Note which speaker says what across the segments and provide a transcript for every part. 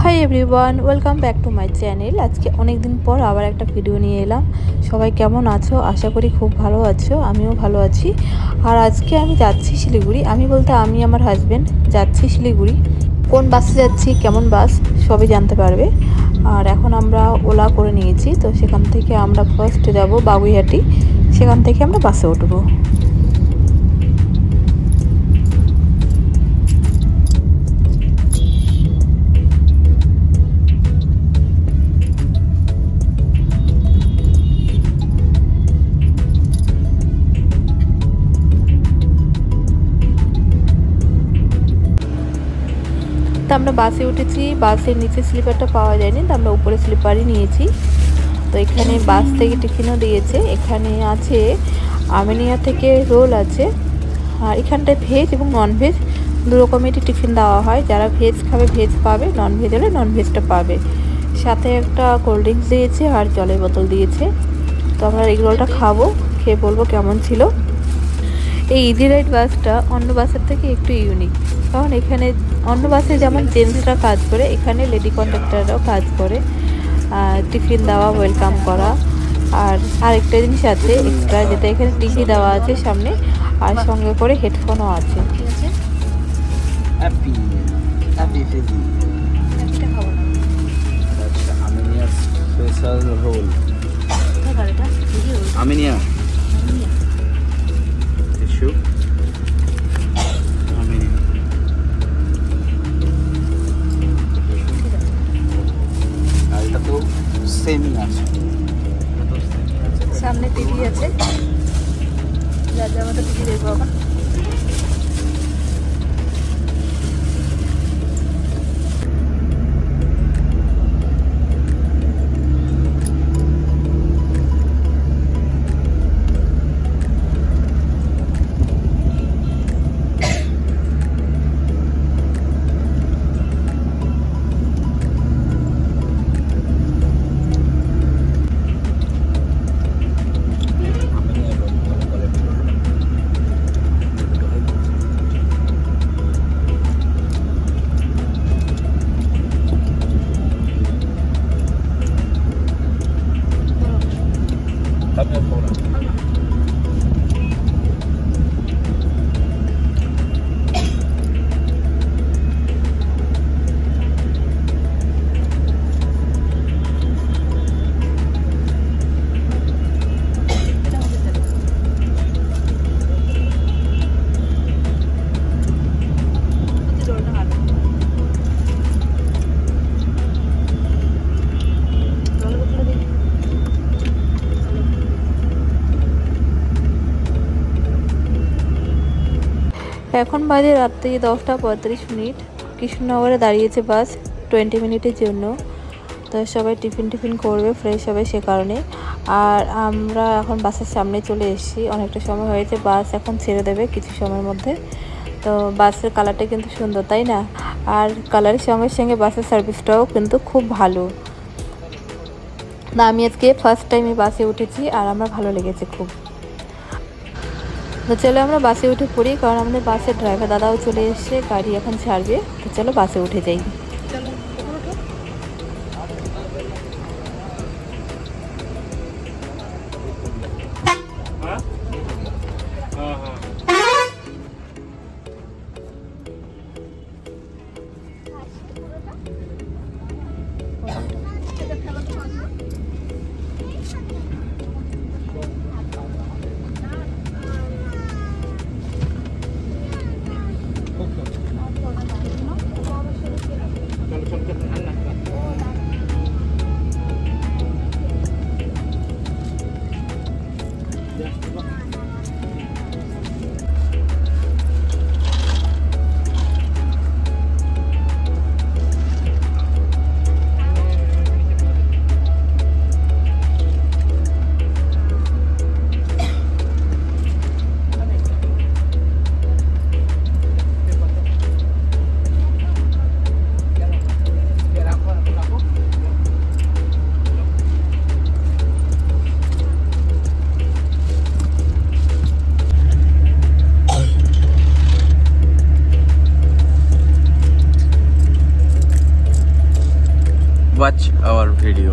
Speaker 1: Hi everyone, welcome back to my channel. আজকে অনেক দিন পর আবার একটা ভিডিও নিয়ে এলাম। সবাই কেমন আছো? আশা করি খুব ভালো আছো, আমিও ভালো আছি। আর আজকে আমি যাচ্ছি শিলিগুড়ি। আমি বলতে আমি আমার হাজব্যান্ড যাচ্ছি শিলিগুড়ি। কোন বাসে যাচ্ছি, কেমন বাস, সবই জানতে পারবে। আর এখন আমরা ওলা করে নিয়েছি, তো সেখান থেকে আমরা ফার্স্ট যাব বাগুইহাটি, সেখান থেকে আমরা বাসে উঠবো। তো আমরা বাসে উঠেছি, বাসের নিচে স্লিপারটা পাওয়া যায়নি, তো আমরা উপরে স্লিপারই নিয়েছি। তো এখানে বাস থেকে টিফিনও দিয়েছে। এখানে আছে আমিনিয়া থেকে রোল আছে। আর এখানটায় ভেজ এবং ননভেজ দু রকমেরই টিফিন দেওয়া হয়। যারা ভেজ খাবে ভেজ পাবে, ননভেজ হলে ননভেজটা পাবে। সাথে একটা কোল্ড ড্রিঙ্কস দিয়েছে আর জলের বোতল দিয়েছে। তো আমরা এগ রোলটা খাবো, খেয়ে বলবো কেমন ছিল। এই ইজি রাইড বাসটা অন্য বাসের থেকে একটু ইউনিক, কারণ এখানে অন্য বাসে যেমন জেন্টসরা কাজ করে, এখানে লেডি কন্ডাক্টররাও কাজ করে, টিফিন দেওয়া, ওয়েলকাম করা। আর আরেকটা জিনিস আছে এক্সট্রা, যেটা এখানে টিভি দেওয়া আছে সামনে, আর সঙ্গে করে হেডফোনও আছে।
Speaker 2: আমিনিয়া
Speaker 1: সামনে টিভি আছে, যার যার মতো টিভি দেখবো এখন। এখন বাজে রাত্রি 10:35। কৃষ্ণনগরে দাঁড়িয়েছে বাস 20 মিনিটের জন্য। তো সবাই টিফিন করবে, ফ্রেশ হবে সে কারণে। আর আমরা এখন বাসের সামনে চলে এসেছি, অনেকটা সময় হয়েছে, বাস এখন ছেড়ে দেবে কিছু সময়ের মধ্যে। তো বাসের কালারটা কিন্তু সুন্দর, তাই না? আর কালারের সঙ্গে সঙ্গে বাসের সার্ভিসটাও কিন্তু খুব ভালো। না, আমি আজকে ফার্স্ট টাইম এই বাসে উঠেছি আর আমার ভালো লেগেছে খুব। তো চলো আমরা বাসে উঠে পড়ি, কারণ আমাদের বাসের ড্রাইভার দাদাও চলে এসছে, গাড়ি এখন ছাড়বে। তো চলো বাসে উঠে যাই।
Speaker 2: watch our video.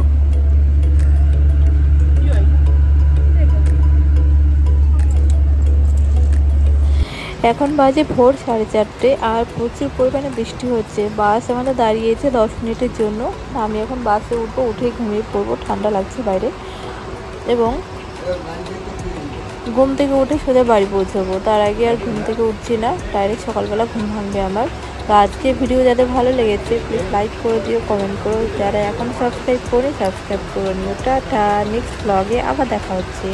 Speaker 1: এখন বাজে ভোর 4:30 আর প্রচুর পরিমাণে বৃষ্টি হচ্ছে। বাস আমাদের দাঁড়িয়েছে 10 মিনিটের জন্য। আমি এখন বাসে উঠবো, উঠে ঘুমিয়ে পড়বো, ঠান্ডা লাগছে বাইরে। এবং ঘুম থেকে উঠে সোজা বাড়ি পৌঁছাবো। তার আগে আর ঘুম থেকে উঠছি না, ডাইরেক্ট সকালবেলা ঘুম ভাঙবে আমার। তো আজকে ভিডিও যাদের ভালো লেগেছে প্লিজ লাইক করে দিও, কমেন্ট করো। যারা এখন সাবস্ক্রাইব করে সাবস্ক্রাইব করে নিও। টাটা, নেক্সট ব্লগে আবার দেখা হচ্ছে।